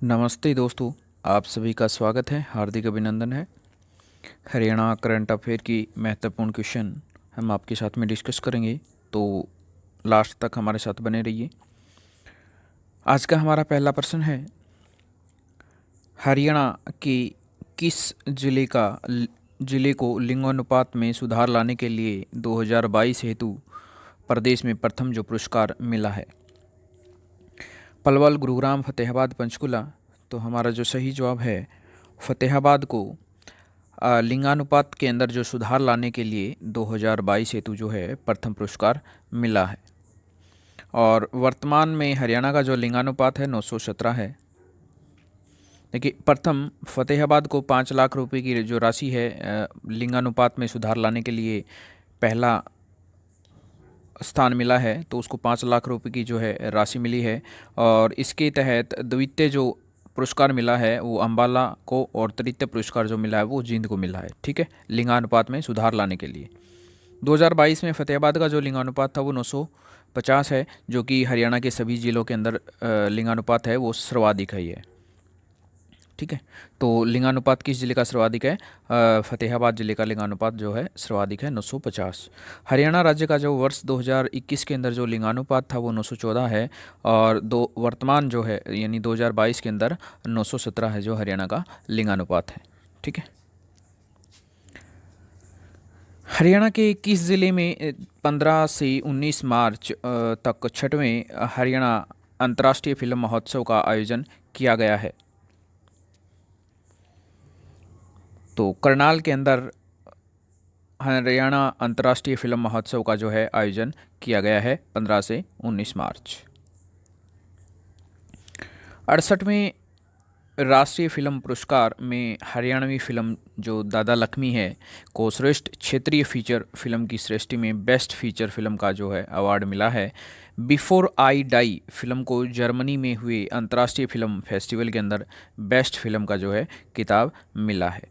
नमस्ते दोस्तों। आप सभी का स्वागत है, हार्दिक अभिनंदन है। हरियाणा करंट अफेयर की महत्वपूर्ण क्वेश्चन हम आपके साथ में डिस्कस करेंगे, तो लास्ट तक हमारे साथ बने रहिए। आज का हमारा पहला प्रश्न है, हरियाणा के किस जिले को लिंगानुपात में सुधार लाने के लिए 2022 हेतु प्रदेश में प्रथम जो पुरस्कार मिला है? पलवल, गुरुग्राम, फतेहाबाद, पंचकुला। तो हमारा जो सही जवाब है, फतेहाबाद को लिंगानुपात के अंदर जो सुधार लाने के लिए 2022 हेतु जो है प्रथम पुरस्कार मिला है। और वर्तमान में हरियाणा का जो लिंगानुपात है 917 है। देखिए, प्रथम फतेहाबाद को 5 लाख रुपए की जो राशि है लिंगानुपात में सुधार लाने के लिए पहला स्थान मिला है, तो उसको 5 लाख रुपए की जो है राशि मिली है। और इसके तहत द्वितीय जो पुरस्कार मिला है वो अम्बाला को, और तृतीय पुरस्कार जो मिला है वो जींद को मिला है। ठीक है, लिंगानुपात में सुधार लाने के लिए 2022 में फतेहाबाद का जो लिंगानुपात था वो 950 है, जो कि हरियाणा के सभी जिलों के अंदर लिंगानुपात है वो सर्वाधिक है ये। ठीक है, तो लिंगानुपात किस जिले का सर्वाधिक है? फतेहाबाद जिले का लिंगानुपात जो है सर्वाधिक है, 950। हरियाणा राज्य का जो वर्ष 2021 के अंदर जो लिंगानुपात था वो 914 है, और दो वर्तमान जो है यानी 2022 के अंदर 917 है जो हरियाणा का लिंगानुपात है। ठीक है, हरियाणा के किस ज़िले में 15 से 19 मार्च तक छठवें हरियाणा अंतर्राष्ट्रीय फिल्म महोत्सव का आयोजन किया गया है? तो करनाल के अंदर हरियाणा अंतर्राष्ट्रीय फिल्म महोत्सव का जो है आयोजन किया गया है 15 से 19 मार्च। 68वें राष्ट्रीय फिल्म पुरस्कार में हरियाणवी फिल्म जो दादा लक्ष्मी है को श्रेष्ठ क्षेत्रीय फीचर फिल्म की श्रेष्ठी में बेस्ट फीचर फिल्म का जो है अवार्ड मिला है। बिफोर आई डाई फिल्म को जर्मनी में हुए अंतर्राष्ट्रीय फिल्म फेस्टिवल के अंदर बेस्ट फिल्म का जो है खिताब मिला है।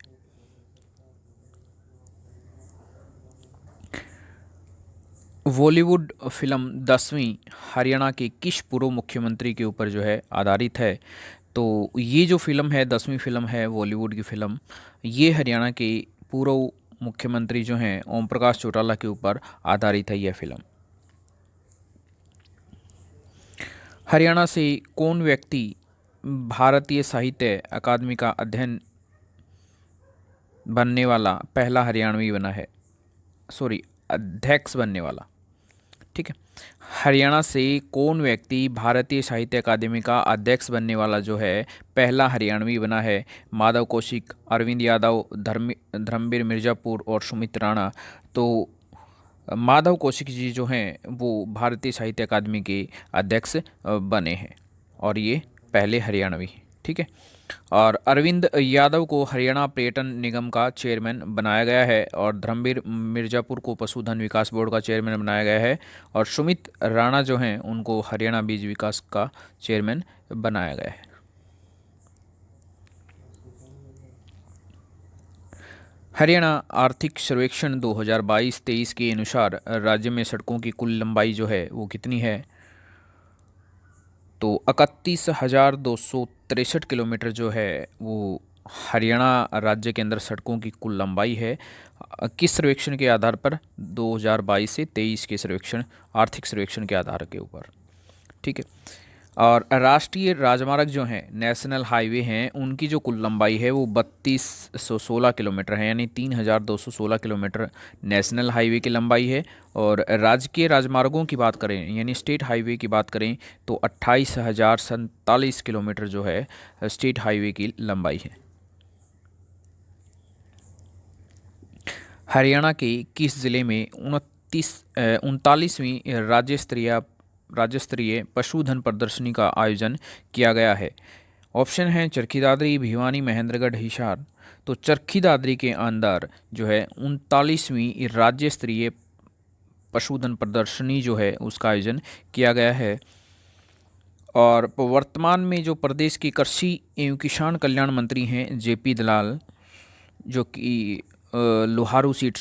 बॉलीवुड फिल्म 10वीं हरियाणा के किस पूर्व मुख्यमंत्री के ऊपर जो है आधारित है? तो ये जो फिल्म है 10वीं फिल्म है बॉलीवुड की फिल्म, ये हरियाणा के पूर्व मुख्यमंत्री जो हैं ओम प्रकाश चौटाला के ऊपर आधारित है यह फिल्म। हरियाणा से कौन व्यक्ति भारतीय साहित्य अकादमी का अध्ययन बनने वाला पहला हरियाणवी बना है? सॉरी, अध्यक्ष बनने वाला। ठीक है, हरियाणा से कौन व्यक्ति भारतीय साहित्य अकादमी का अध्यक्ष बनने वाला जो है पहला हरियाणवी बना है? माधव कौशिक, अरविंद यादव, धर्मवीर मिर्ज़ापुर और सुमित राणा। तो माधव कौशिक जी जो हैं वो भारतीय साहित्य अकादमी के अध्यक्ष बने हैं, और ये पहले हरियाणवी हैं। ठीक है, और अरविंद यादव को हरियाणा पर्यटन निगम का चेयरमैन बनाया गया है, और धर्मवीर मिर्ज़ापुर को पशुधन विकास बोर्ड का चेयरमैन बनाया गया है, और सुमित राणा जो हैं उनको हरियाणा बीज विकास का चेयरमैन बनाया गया है। हरियाणा आर्थिक सर्वेक्षण 2022-23 के अनुसार राज्य में सड़कों की कुल लंबाई जो है वो कितनी है? तो 31,263 किलोमीटर जो है वो हरियाणा राज्य के अंदर सड़कों की कुल लंबाई है। किस सर्वेक्षण के आधार पर? 2022 से 23 के सर्वेक्षण, आर्थिक सर्वेक्षण के आधार के ऊपर। ठीक है, और राष्ट्रीय राजमार्ग जो हैं नेशनल हाईवे हैं उनकी जो कुल लंबाई है वो 3216 किलोमीटर है, यानी 3216 किलोमीटर नेशनल हाईवे की लंबाई है। और राजकीय राजमार्गों की बात करें यानी स्टेट हाईवे की बात करें तो 28,047 किलोमीटर जो है स्टेट हाईवे की लंबाई है। हरियाणा के किस ज़िले में 39वीं राज्य स्तरीय पशुधन प्रदर्शनी का आयोजन किया गया है? ऑप्शन हैं चरखी दादरी, भिवानी, महेंद्रगढ़, हिसार। तो चरखी दादरी के अंदर जो है 39वीं राज्य स्तरीय पशुधन प्रदर्शनी जो है उसका आयोजन किया गया है। और वर्तमान में जो प्रदेश के कृषि एवं किसान कल्याण मंत्री हैं जेपी दलाल, जो कि लोहारू सीट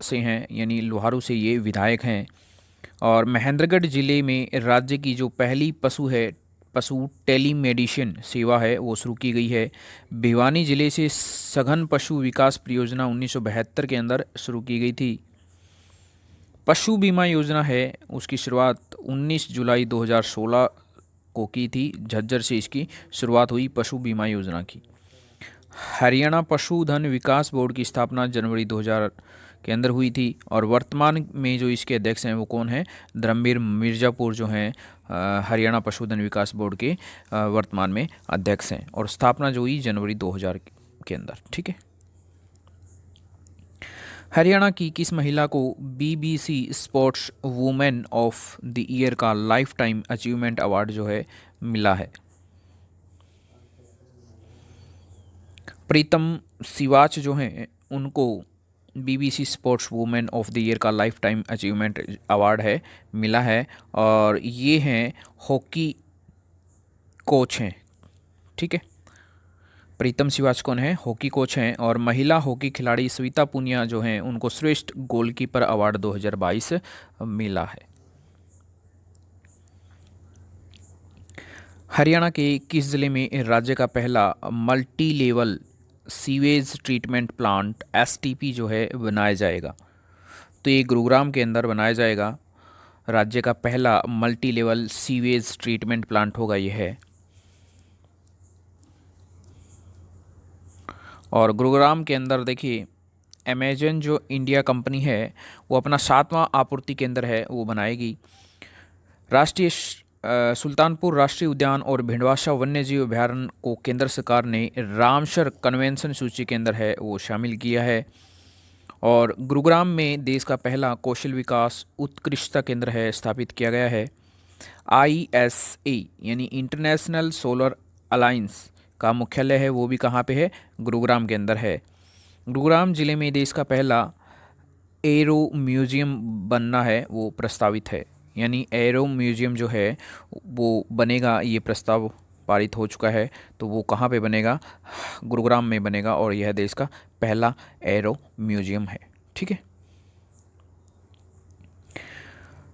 से हैं, यानी लोहारू से ये विधायक हैं। और महेंद्रगढ़ ज़िले में राज्य की जो पहली पशु टेलीमेडिसिन सेवा है वो शुरू की गई है। भिवानी जिले से सघन पशु विकास परियोजना 1972 के अंदर शुरू की गई थी। पशु बीमा योजना है उसकी शुरुआत 19 जुलाई 2016 को की थी। झज्जर से इसकी शुरुआत हुई पशु बीमा योजना की। हरियाणा पशुधन विकास बोर्ड की स्थापना जनवरी 2000 के अंदर हुई थी और वर्तमान में जो इसके अध्यक्ष हैं वो कौन है? धर्मवीर मिर्ज़ापुर जो हैं हरियाणा पशुधन विकास बोर्ड के वर्तमान में अध्यक्ष हैं और स्थापना जो हुई जनवरी 2000 के अंदर। ठीक है। हरियाणा की किस महिला को BBC sports women of the year का लाइफ टाइम अचीवमेंट अवार्ड जो है मिला है? प्रीतम सिवाच जो हैं उनको BBC sports women of the year का लाइफ टाइम अचीवमेंट अवार्ड है मिला है और ये हैं हॉकी कोच हैं। ठीक है। प्रीतम सिवाच कौन है? हॉकी कोच हैं। और महिला हॉकी खिलाड़ी सविता पुनिया जो हैं उनको श्रेष्ठ गोलकीपर अवार्ड 2022 मिला है। हरियाणा के किस जिले में राज्य का पहला multi level sewage treatment plant STP जो है बनाया जाएगा? तो ये गुरुग्राम के अंदर बनाया जाएगा। राज्य का पहला multi level sewage treatment plant होगा ये है। और गुरुग्राम के अंदर देखिए अमेजन जो इंडिया कंपनी है वो अपना 7वां आपूर्ति केंद्र है वो बनाएगी। राष्ट्रीय सुल्तानपुर राष्ट्रीय उद्यान और भिंडवासा वन्यजीव अभयारण्य को केंद्र सरकार ने रामसर कन्वेंशन सूची के अंदर है वो शामिल किया है। और गुरुग्राम में देश का पहला कौशल विकास उत्कृष्टता केंद्र है स्थापित किया गया है। ISA यानी इंटरनेशनल सोलर अलायंस का मुख्यालय है वो भी कहाँ पे है? गुरुग्राम के अंदर है। गुरुग्राम जिले में देश का पहला एरो म्यूजियम बनना है वो प्रस्तावित है। यानी एरो म्यूजियम जो है वो बनेगा, ये प्रस्ताव पारित हो चुका है। तो वो कहाँ पे बनेगा? गुरुग्राम में बनेगा और यह देश का पहला एरो म्यूजियम है। ठीक है।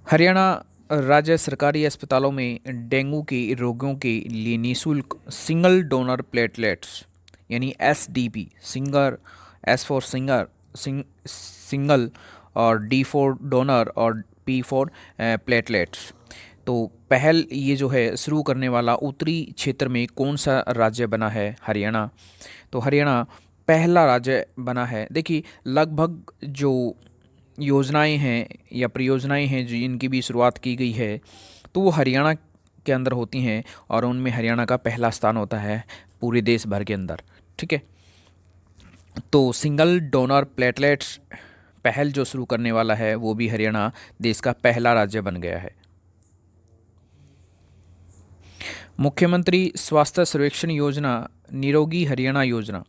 हरियाणा राज्य सरकारी अस्पतालों में डेंगू के रोगियों के लिए निःशुल्क सिंगल डोनर प्लेटलेट्स यानी SDP सिंगल और D फॉर डोनर और P फॉर प्लेटलेट्स। तो पहल ये जो है शुरू करने वाला उत्तरी क्षेत्र में कौन सा राज्य बना है? हरियाणा। तो हरियाणा पहला राज्य बना है। देखिए लगभग जो योजनाएं हैं या परियोजनाएं हैं जिनकी भी शुरुआत की गई है तो वो हरियाणा के अंदर होती हैं और उनमें हरियाणा का पहला स्थान होता है पूरे देश भर के अंदर। ठीक है। तो सिंगल डोनर प्लेटलेट्स पहल जो शुरू करने वाला है वो भी हरियाणा देश का पहला राज्य बन गया है। मुख्यमंत्री स्वास्थ्य सर्वेक्षण योजना निरोगी हरियाणा योजना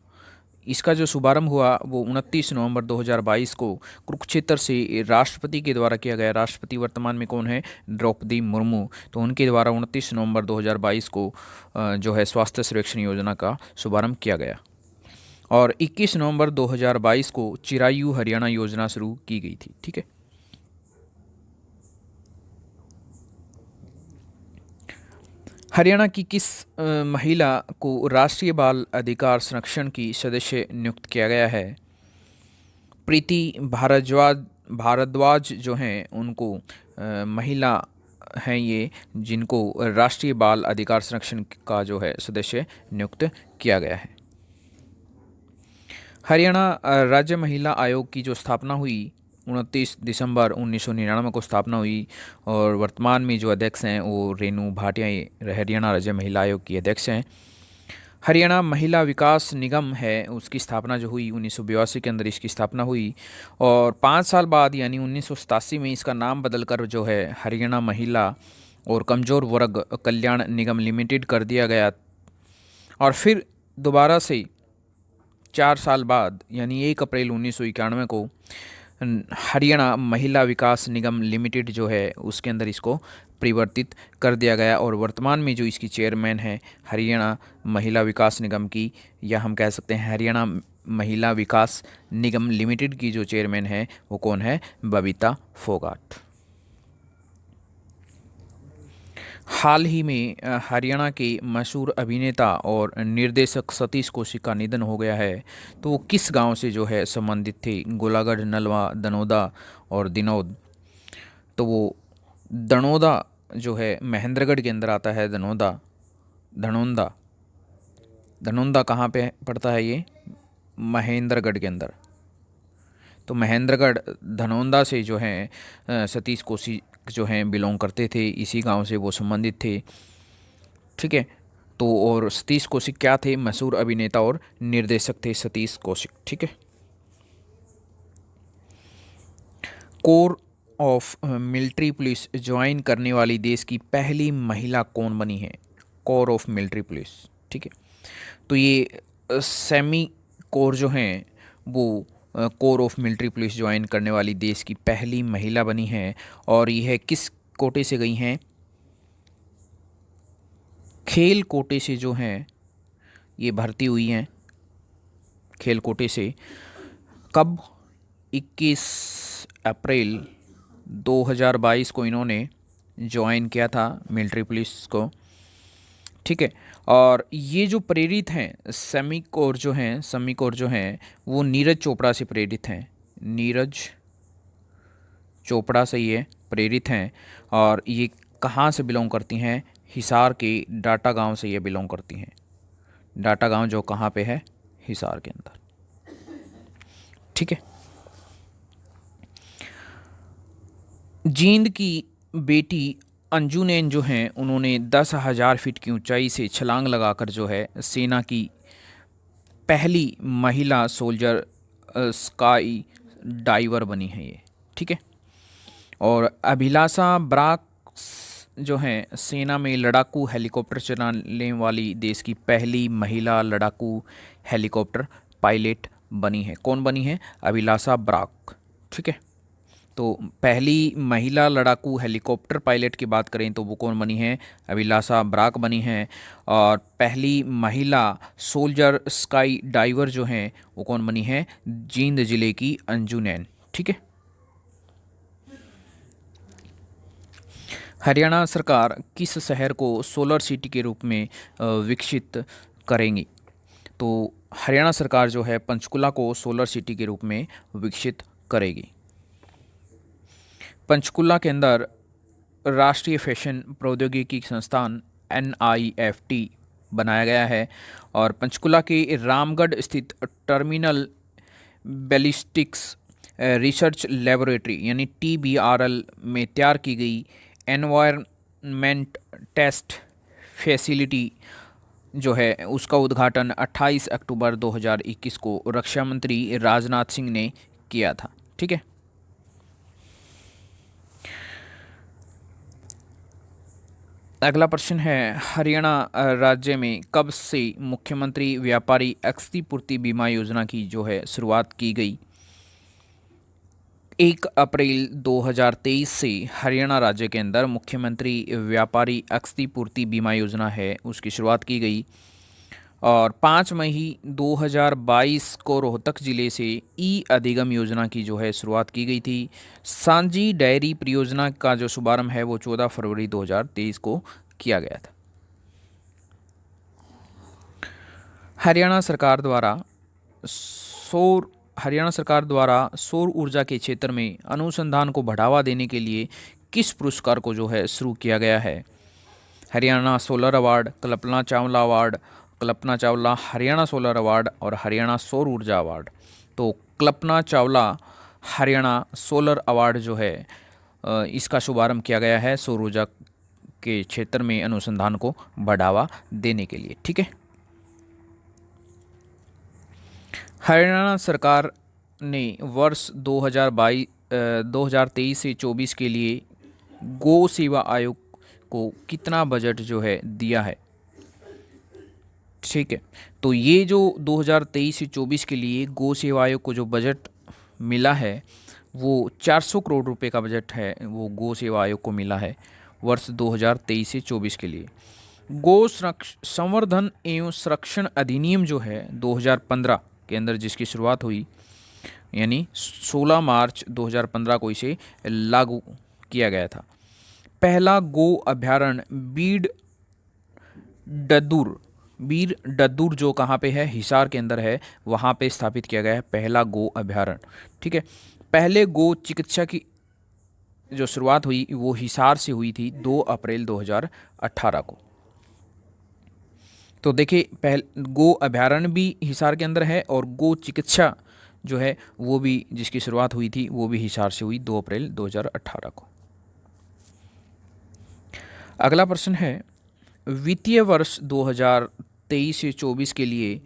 इसका जो शुभारंभ हुआ वो 29 नवंबर 2022 को कुरुक्षेत्र से राष्ट्रपति के द्वारा किया गया। राष्ट्रपति वर्तमान में कौन है? द्रौपदी मुर्मू। तो उनके द्वारा 29 नवंबर 2022 को जो है स्वास्थ्य सर्वेक्षण योजना का शुभारंभ किया गया और 21 नवंबर 2022 को चिरायु हरियाणा योजना शुरू की गई थी। ठीक है। हरियाणा की किस महिला को राष्ट्रीय बाल अधिकार संरक्षण की सदस्य नियुक्त किया गया है? प्रीति भारद्वाज जो हैं उनको महिला हैं ये जिनको राष्ट्रीय बाल अधिकार संरक्षण का जो है सदस्य नियुक्त किया गया है। हरियाणा राज्य महिला आयोग की जो स्थापना हुई 29 दिसंबर 1999 को स्थापना हुई और वर्तमान में जो अध्यक्ष हैं वो रेणु भाटिया हरियाणा राज्य महिला आयोग की अध्यक्ष हैं। हरियाणा महिला विकास निगम है उसकी स्थापना जो हुई 1982 के अंदर इसकी स्थापना हुई और 5 साल बाद यानी 1987 में इसका नाम बदलकर जो है हरियाणा महिला और कमज़ोर वर्ग कल्याण निगम लिमिटेड कर दिया गया और फिर दोबारा से 4 साल बाद यानी 1 अप्रैल 1991 को हरियाणा महिला विकास निगम लिमिटेड जो है उसके अंदर इसको परिवर्तित कर दिया गया और वर्तमान में जो इसकी चेयरमैन है हरियाणा महिला विकास निगम की या हम कह सकते हैं हरियाणा महिला विकास निगम लिमिटेड की जो चेयरमैन है वो कौन है? बबीता फोगाट। हाल ही में हरियाणा के मशहूर अभिनेता और निर्देशक सतीश कौशिक का निधन हो गया है। तो वो किस गांव से जो है संबंधित थे? गोलागढ़, नलवा, दनोदा और दिनोद। तो वो दनोदा जो है महेंद्रगढ़ के अंदर आता है। दनोदा, धनोंदा, धनोंदा कहाँ पे पड़ता है ये? महेंद्रगढ़ के अंदर। तो महेंद्रगढ़ धनौंदा से जो है सतीश कौशिक जो हैं बिलोंग करते थे, इसी गांव से वो संबंधित थे। ठीक है। तो और सतीश कौशिक क्या थे? मशहूर अभिनेता और निर्देशक थे सतीश कौशिक। ठीक है। Core of military police join करने वाली देश की पहली महिला कौन बनी है? Core of military police. ठीक है। तो ये सेमी कोर जो हैं वो core of military police join करने वाली देश की पहली महिला बनी है। और यह किस कोटे से गई हैं? खेल कोटे से जो हैं ये भर्ती हुई हैं, खेल कोटे से। कब? 21 अप्रैल 2022 को इन्होंने ज्वाइन किया था मिलिट्री पुलिस को। ठीक है। और ये जो प्रेरित हैं सेमी कोर जो हैं वो नीरज चोपड़ा से प्रेरित हैं। नीरज चोपड़ा से ये प्रेरित हैं। और ये कहाँ से बिलोंग करती हैं? हिसार के डाटा गांव से ये बिलोंग करती हैं। डाटा गांव जो कहाँ पे है? हिसार के अंदर। ठीक है। जींद की बेटी अंजू नैन जो हैं उन्होंने 10,000 फीट की ऊंचाई से छलांग लगाकर जो है सेना की पहली महिला सोल्जर स्काई डाइवर बनी है ये। ठीक है। और अभिलाषा ब्राक जो हैं सेना में लड़ाकू हेलीकॉप्टर चलाने वाली देश की पहली महिला लड़ाकू हेलीकॉप्टर पायलट बनी है। कौन बनी है? अभिलाषा ब्राक। ठीक है। तो पहली महिला लड़ाकू हेलीकॉप्टर पायलट की बात करें तो वो कौन बनी है? अभिलाषा ब्राक बनी है। और पहली महिला सोल्जर स्काई डाइवर जो हैं वो कौन बनी है? जींद जिले की अंजू नैन। ठीक है। हरियाणा सरकार किस शहर को सोलर सिटी के रूप में विकसित करेंगी? तो हरियाणा सरकार जो है पंचकुला को सोलर सिटी के रूप में विकसित करेगी। पंचकुला के अंदर राष्ट्रीय फैशन प्रौद्योगिकी संस्थान NIFT बनाया गया है। और पंचकुला के रामगढ़ स्थित टर्मिनल बैलिस्टिक्स रिसर्च लेबोरेटरी यानी TBRL में तैयार की गई एनवायरनमेंट टेस्ट फैसिलिटी जो है उसका उद्घाटन 28 अक्टूबर 2021 को रक्षा मंत्री राजनाथ सिंह ने किया था। ठीक है। अगला प्रश्न है, हरियाणा राज्य में कब से मुख्यमंत्री व्यापारी क्षतिपूर्ति बीमा योजना की जो है शुरुआत की गई? 1 अप्रैल 2023 से हरियाणा राज्य के अंदर मुख्यमंत्री व्यापारी क्षतिपूर्ति बीमा योजना है उसकी शुरुआत की गई। और 5 मई 2022 को रोहतक ज़िले से ई अधिगम योजना की जो है शुरुआत की गई थी। सांझी डेयरी परियोजना का जो शुभारंभ है वो 14 फरवरी 2023 को किया गया था। हरियाणा सरकार द्वारा सौर ऊर्जा के क्षेत्र में अनुसंधान को बढ़ावा देने के लिए किस पुरस्कार को जो है शुरू किया गया है? Haryana solar award, Kalpana Chawla award, Kalpana Chawla Haryana solar award और हरियाणा सौर ऊर्जा अवार्ड। तो कल्पना चावला हरियाणा सोलर अवार्ड जो है इसका शुभारंभ किया गया है सौर ऊर्जा के क्षेत्र में अनुसंधान को बढ़ावा देने के लिए। ठीक है। हरियाणा सरकार ने वर्ष 2023 से 24 के लिए गौ सेवा आयोग को कितना बजट जो है दिया है? ठीक है। तो ये जो 2023 से 24 के लिए गौ सेवा आयोग को जो बजट मिला है वो 400 करोड़ रुपए का बजट है, वो गौ सेवा आयोग को मिला है वर्ष 2023 से 24 के लिए। गौ संवर्धन एवं संरक्षण अधिनियम जो है 2015 के अंदर जिसकी शुरुआत हुई यानी 16 मार्च 2015 को इसे लागू किया गया था। पहला गो अभयारण्य डद्दूर बीर डद्दूर जो कहाँ पे है, हिसार के अंदर है, वहाँ पे स्थापित किया गया है पहला गो अभयारण्य। ठीक है। पहले गो चिकित्सा की जो शुरुआत हुई वो हिसार से हुई थी 2 अप्रैल 2018 को। तो देखिए, गो अभयारण्य भी हिसार के अंदर है और गो चिकित्सा जो है वो भी, जिसकी शुरुआत हुई थी वो भी हिसार से हुई 2 अप्रैल 2018 को। अगला प्रश्न है, वित्तीय वर्ष 2023 से 24 के लिए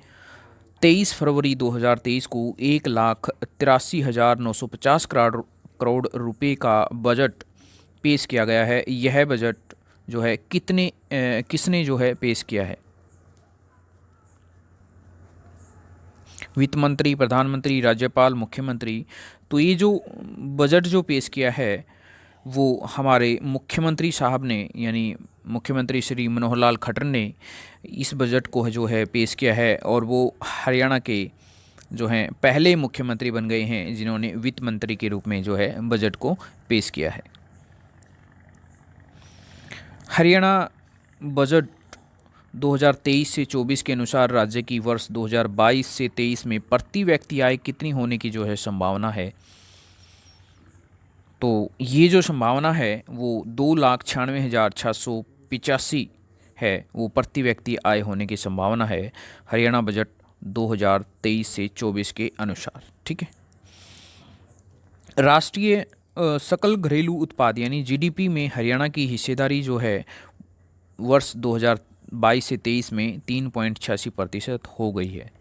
23 फरवरी 2023 को 1,83,950 करोड़ रुपए का बजट पेश किया गया है। यह बजट जो है किसने जो है पेश किया है? वित्त मंत्री, प्रधानमंत्री, राज्यपाल, मुख्यमंत्री। तो ये जो बजट जो पेश किया है वो हमारे मुख्यमंत्री साहब ने, यानी मुख्यमंत्री श्री मनोहर लाल खट्टर ने इस बजट को जो है पेश किया है, और वो हरियाणा के जो हैं पहले मुख्यमंत्री बन गए हैं जिन्होंने वित्त मंत्री के रूप में जो है बजट को पेश किया है। हरियाणा बजट 2023 से 24 के अनुसार राज्य की वर्ष 2022 से 23 में प्रति व्यक्ति आय कितनी होने की जो है संभावना है? तो ये जो संभावना है वो 2,96,685 है, वो प्रति व्यक्ति आय होने की संभावना है हरियाणा बजट 2023 से 24 के अनुसार। ठीक है। राष्ट्रीय सकल घरेलू उत्पाद यानी जीडीपी में हरियाणा की हिस्सेदारी जो है वर्ष 2022 से 23 में 3.86% हो गई है।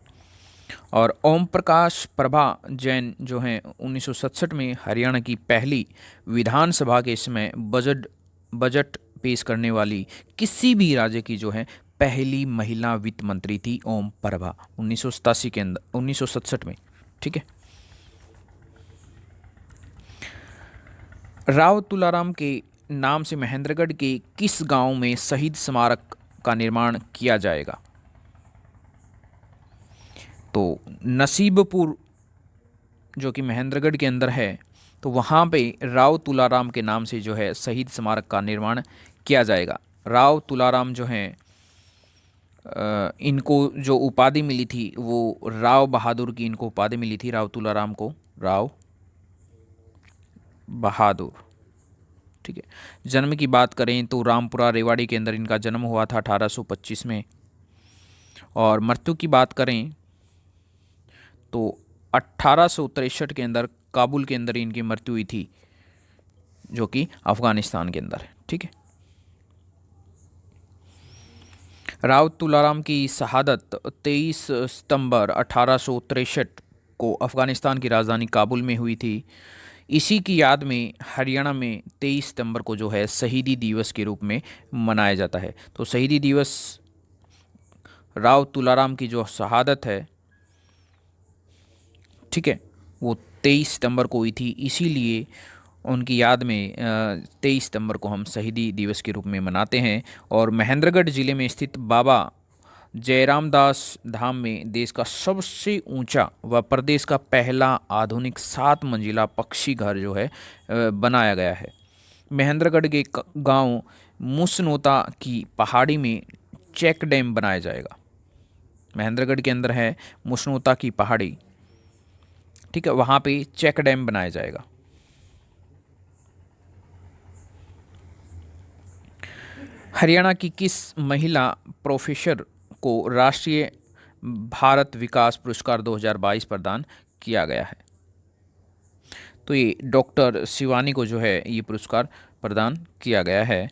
और ओम प्रकाश प्रभा जैन जो हैं 1967 में हरियाणा की पहली विधानसभा के समय बजट पेश करने वाली किसी भी राज्य की जो है पहली महिला वित्त मंत्री थी ओम प्रभा 1987 के अंदर 1967 में। ठीक है। राव तुलाराम के नाम से महेंद्रगढ़ के किस गांव में शहीद स्मारक का निर्माण किया जाएगा? तो नसीबपुर जो कि महेंद्रगढ़ के अंदर है, तो वहाँ पे राव तुलाराम के नाम से जो है शहीद स्मारक का निर्माण किया जाएगा। राव तुलाराम जो हैं इनको जो उपाधि मिली थी वो राव बहादुर की, इनको उपाधि मिली थी राव तुलाराम को राव बहादुर। ठीक है। जन्म की बात करें तो रामपुरा रेवाड़ी के अंदर इनका जन्म हुआ था 1825 में। और मृत्यु की बात करें तो 1863 के अंदर काबुल के अंदर इनकी मृत्यु हुई थी, जो कि अफगानिस्तान के अंदर है। ठीक है। राव तुलाराम की शहादत 23 सितंबर 1863 को अफगानिस्तान की राजधानी काबुल में हुई थी। इसी की याद में हरियाणा में 23 सितंबर को जो है शहीदी दिवस के रूप में मनाया जाता है। तो शहीदी दिवस राव तुलाराम की जो शहादत है, ठीक है, वो 23 सितंबर को हुई थी, इसीलिए उनकी याद में 23 सितंबर को हम शहीदी दिवस के रूप में मनाते हैं। और महेंद्रगढ़ ज़िले में स्थित बाबा जयराम दास धाम में देश का सबसे ऊंचा व प्रदेश का पहला आधुनिक 7 मंजिला पक्षी घर जो है बनाया गया है। महेंद्रगढ़ के गांव मुसनोता की पहाड़ी में चेक डैम बनाया जाएगा। महेंद्रगढ़ के अंदर है मुसनोता की पहाड़ी, ठीक है, वहाँ पे चेक डैम बनाया जाएगा। हरियाणा की किस महिला प्रोफेसर को राष्ट्रीय भारत विकास पुरस्कार 2022 प्रदान किया गया है? तो ये डॉक्टर शिवानी को जो है ये पुरस्कार प्रदान किया गया है।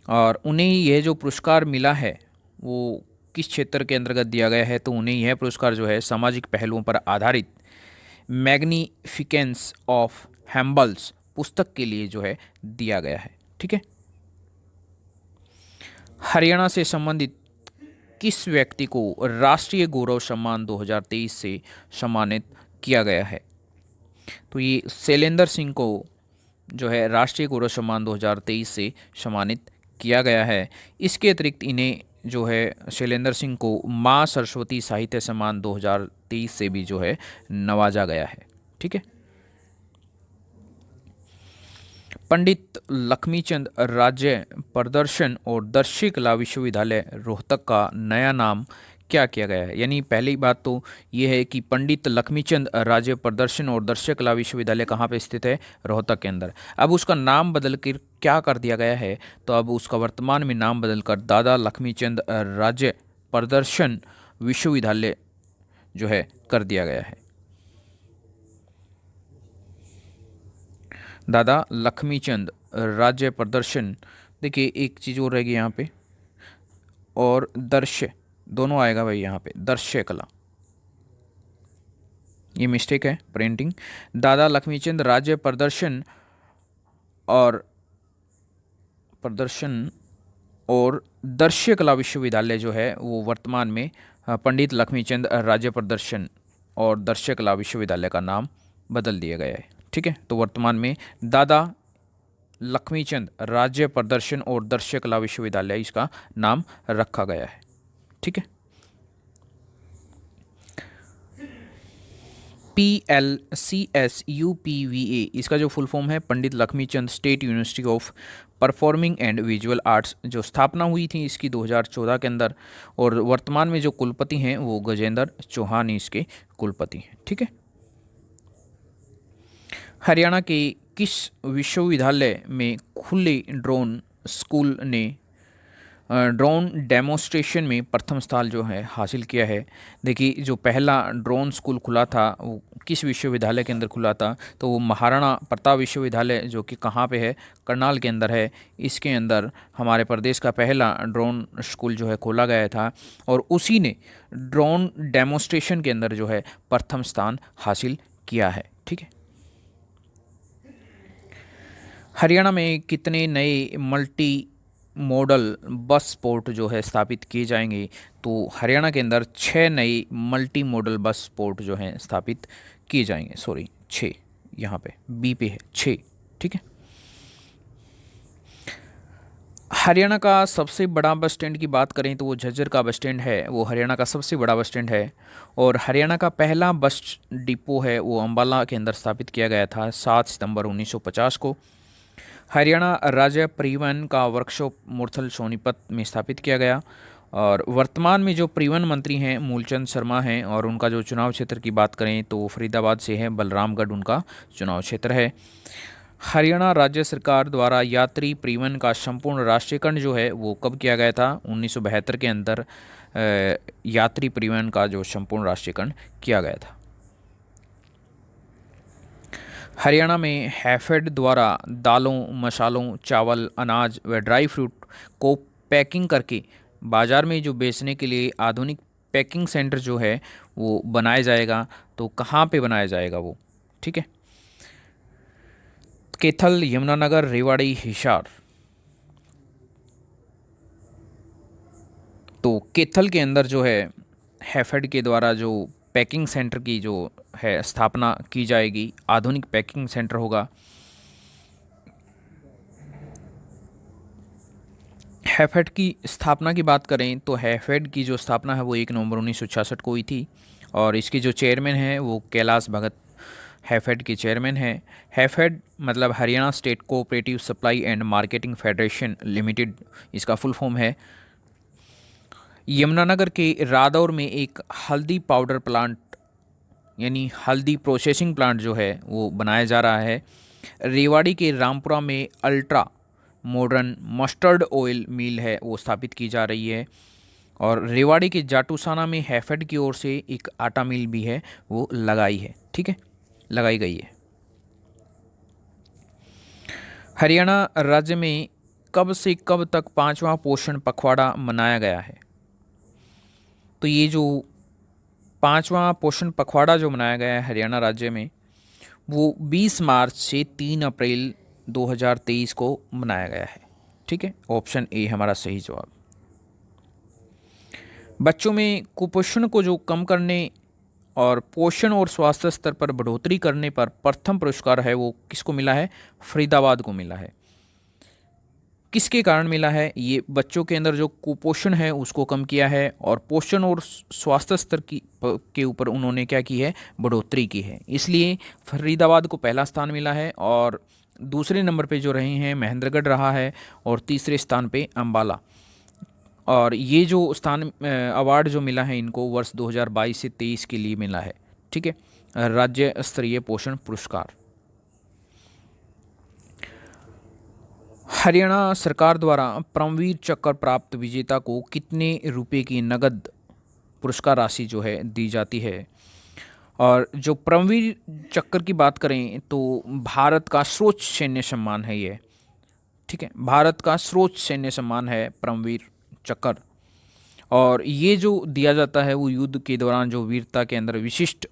और उन्हें यह जो पुरस्कार मिला है वो किस क्षेत्र के अंतर्गत दिया गया है? तो उन्हें यह पुरस्कार जो है सामाजिक पहलुओं पर आधारित मैग्निफिकेंस ऑफ हैम्बल्स पुस्तक के लिए जो है दिया गया है। ठीक है। हरियाणा से संबंधित किस व्यक्ति को राष्ट्रीय गौरव सम्मान 2023 से सम्मानित किया गया है? तो ये शैलेंद्र सिंह को जो है राष्ट्रीय गौरव सम्मान 2023 से सम्मानित किया गया है। इसके अतिरिक्त इन्हें जो है शैलेंद्र सिंह को माँ सरस्वती साहित्य सम्मान 2023 से भी जो है नवाजा गया है। ठीक है। पंडित लक्ष्मीचंद राज्य प्रदर्शन और दृश्य कला विश्वविद्यालय रोहतक का नया नाम क्या किया गया है। यानी पहली बात तो ये है कि पंडित लक्ष्मीचंद राज्य प्रदर्शन और दृश्य कला विश्वविद्यालय कहाँ पे स्थित है, रोहतक के अंदर। अब उसका नाम बदल कर क्या कर दिया गया है, तो अब उसका वर्तमान में नाम बदलकर दादा लक्ष्मीचंद राज्य प्रदर्शन विश्वविद्यालय जो है कर दिया गया है। दादा लक्ष्मीचंद राज्य प्रदर्शन, देखिए एक चीज़ और रहेगी यहाँ पे, और दृश्य दोनों आएगा भाई यहाँ पे, दृश्य कला, ये मिस्टेक है प्रिंटिंग। दादा लक्ष्मीचंद राज्य और प्रदर्शन और दृश्य कला विश्वविद्यालय जो है वो वर्तमान में पंडित लक्ष्मीचंद राज्य प्रदर्शन और दृश्य कला विश्वविद्यालय का नाम बदल दिया गया है। ठीक है, तो वर्तमान में दादा लक्ष्मीचंद राज्य प्रदर्शन और दृश्य कला विश्वविद्यालय इसका नाम रखा गया है। ठीक है, PLCSUPVA इसका जो फुल फॉर्म है Pandit Lakhmichand state university of performing and visual arts, जो स्थापना हुई थी इसकी 2014 के अंदर, और वर्तमान में जो कुलपति हैं वो गजेंद्र चौहान इसके कुलपति हैं। ठीक है, हरियाणा के किस विश्वविद्यालय में खुले ड्रोन स्कूल ने ड्रोन डेमोस्ट्रेशन में प्रथम स्थान जो है हासिल किया है। देखिए जो पहला ड्रोन स्कूल खुला था वो किस विश्वविद्यालय के अंदर खुला था, तो वो महाराणा प्रताप विश्वविद्यालय जो कि कहाँ पे है, करनाल के अंदर है। इसके अंदर हमारे प्रदेश का पहला ड्रोन स्कूल जो है खोला गया था, और उसी ने ड्रोन डेमोस्ट्रेशन के अंदर जो है प्रथम स्थान हासिल किया है। ठीक है, हरियाणा में कितने नए मल्टी मॉडल बस पोर्ट जो है स्थापित किए जाएंगे, तो हरियाणा के अंदर 6 नए मल्टी मॉडल बस पोर्ट जो हैं स्थापित किए जाएंगे। सॉरी 6, यहाँ पे बी पे है 6। ठीक है, हरियाणा का सबसे बड़ा बस स्टैंड की बात करें तो वो झज्जर का बस स्टैंड है, वो हरियाणा का सबसे बड़ा बस स्टैंड है। और हरियाणा का पहला बस डिपो है वो अम्बाला के अंदर स्थापित किया गया था 7 सितंबर 1950 को। हरियाणा राज्य परिवहन का वर्कशॉप मुरथल सोनीपत में स्थापित किया गया, और वर्तमान में जो परिवहन मंत्री हैं मूलचंद शर्मा हैं, और उनका जो चुनाव क्षेत्र की बात करें तो फरीदाबाद से है, बलरामगढ़ उनका चुनाव क्षेत्र है। हरियाणा राज्य सरकार द्वारा यात्री परिवहन का संपूर्ण राष्ट्रीयकरण जो है वो कब किया गया था, 1972 के अंदर यात्री परिवहन का जो संपूर्ण राष्ट्रीयकरण किया गया था। हरियाणा में हैफेड द्वारा दालों, मसालों, चावल, अनाज व ड्राई फ्रूट को पैकिंग करके बाज़ार में जो बेचने के लिए आधुनिक पैकिंग सेंटर जो है वो बनाया जाएगा, तो कहाँ पे बनाया जाएगा वो। ठीक है, कैथल, यमुनानगर, रेवाड़ी, हिसार। तो कैथल के अंदर जो है हैफेड के द्वारा जो पैकिंग सेंटर की जो है स्थापना की जाएगी, आधुनिक पैकिंग सेंटर होगा। हैफेड की स्थापना की बात करें तो हैफेड की जो स्थापना है वो 1 नवंबर 1966 को हुई थी, और इसके जो चेयरमैन हैं वो कैलाश भगत हैफेड के चेयरमैन हैं। हैफेड मतलब Haryana state cooperative supply and marketing federation limited इसका फुल फॉर्म है। यमुनानगर के रादौर में एक हल्दी पाउडर प्लांट यानी हल्दी प्रोसेसिंग प्लांट जो है वो बनाया जा रहा है। रेवाड़ी के रामपुरा में अल्ट्रा मॉडर्न मस्टर्ड ऑयल मिल है वो स्थापित की जा रही है, और रेवाड़ी के जाटूसाना में हैफेड की ओर से एक आटा मिल भी है वो लगाई है। ठीक है, लगाई गई है। हरियाणा राज्य में कब से कब तक 5वां पोषण पखवाड़ा मनाया गया है, तो ये जो 5वां पोषण पखवाड़ा जो मनाया गया है हरियाणा राज्य में वो 20 मार्च से 3 अप्रैल 2023 को मनाया गया है। ठीक है, ऑप्शन ए हमारा सही जवाब। बच्चों में कुपोषण को जो कम करने और पोषण और स्वास्थ्य स्तर पर बढ़ोतरी करने पर प्रथम पुरस्कार है वो किसको मिला है, फरीदाबाद को मिला है। किसके कारण मिला है, ये बच्चों के अंदर जो कुपोषण है उसको कम किया है, और पोषण और स्वास्थ्य स्तर के ऊपर उन्होंने क्या की है, बढ़ोतरी की है, इसलिए फरीदाबाद को पहला स्थान मिला है। और दूसरे नंबर पे जो रहे हैं महेंद्रगढ़ रहा है, और तीसरे स्थान पे अंबाला। और ये जो स्थान अवार्ड जो मिला है इनको वर्ष 2022 से 23 के लिए मिला है। ठीक है, राज्य स्तरीय पोषण पुरस्कार। हरियाणा सरकार द्वारा परमवीर चक्र प्राप्त विजेता को कितने रुपए की नगद पुरस्कार राशि जो है दी जाती है? और जो परमवीर चक्र की बात करें तो भारत का सर्वोच्च सैन्य सम्मान है ये। ठीक है, भारत का सर्वोच्च सैन्य सम्मान है परमवीर चक्र। और ये जो दिया जाता है वो युद्ध के दौरान जो वीरता के अंदर विशिष्ट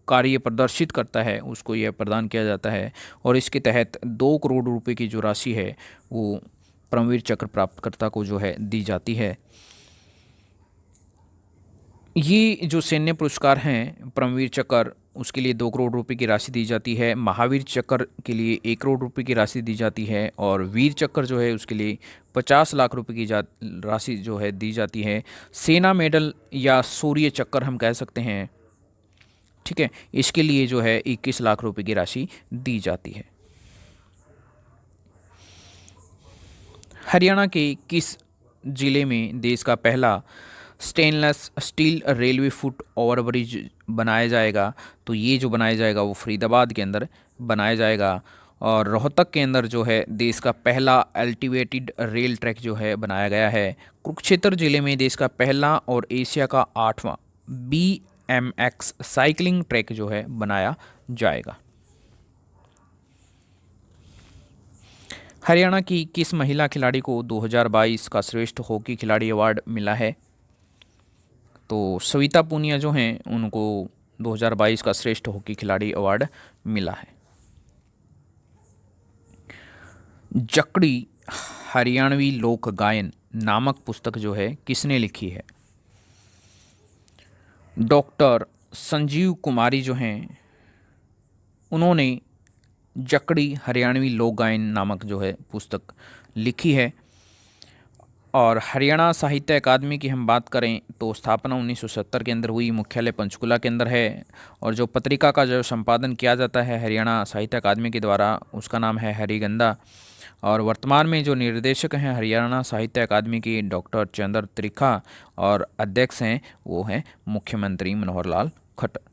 कार्य प्रदर्शित करता है उसको यह प्रदान किया जाता है। और इसके तहत 2 करोड़ रुपए की जो राशि है वो परमवीर चक्र प्राप्तकर्ता को जो है दी जाती है। ये जो सैन्य पुरस्कार हैं परमवीर चक्र, उसके लिए 2 करोड़ रुपए की राशि दी जाती है। महावीर चक्र के लिए 1 करोड़ रुपए की राशि दी जाती है। और वीर चक्र जो है उसके लिए 50 लाख रुपए की राशि जो है दी जाती है। सेना मेडल या शौर्य चक्र हम कह सकते हैं, ठीक है, इसके लिए जो है 21 लाख रुपए की राशि दी जाती है। हरियाणा के किस जिले में देश का पहला stainless steel railway foot overbridge बनाया जाएगा? तो ये जो बनाया जाएगा वो फरीदाबाद के अंदर बनाया जाएगा। और रोहतक के अंदर जो है देश का पहला एल्टिवेटेड रेल ट्रैक जो है बनाया गया है। कुरुक्षेत्र जिले में देश का पहला और एशिया का 8वां BMX साइकिलिंग ट्रैक जो है बनाया जाएगा। हरियाणा की किस महिला खिलाड़ी को 2022 का श्रेष्ठ हॉकी खिलाड़ी अवार्ड मिला है? तो सविता पूनिया जो हैं उनको 2022 का श्रेष्ठ हॉकी खिलाड़ी अवार्ड मिला है। जकड़ी हरियाणवी लोक गायन नामक पुस्तक जो है किसने लिखी है? डॉक्टर संजीव कुमारी जो हैं उन्होंने जकड़ी हरियाणवी लोक गायन नामक जो है पुस्तक लिखी है। और हरियाणा साहित्य अकादमी की हम बात करें तो स्थापना 1970 के अंदर हुई, मुख्यालय पंचकुला के अंदर है। और जो पत्रिका का जो संपादन किया जाता है हरियाणा साहित्य अकादमी के द्वारा उसका नाम है हरिगंधा। और वर्तमान में जो निर्देशक हैं हरियाणा साहित्य अकादमी की डॉक्टर चंद्र त्रिखा, और अध्यक्ष हैं वो हैं मुख्यमंत्री मनोहर लाल खट्टर।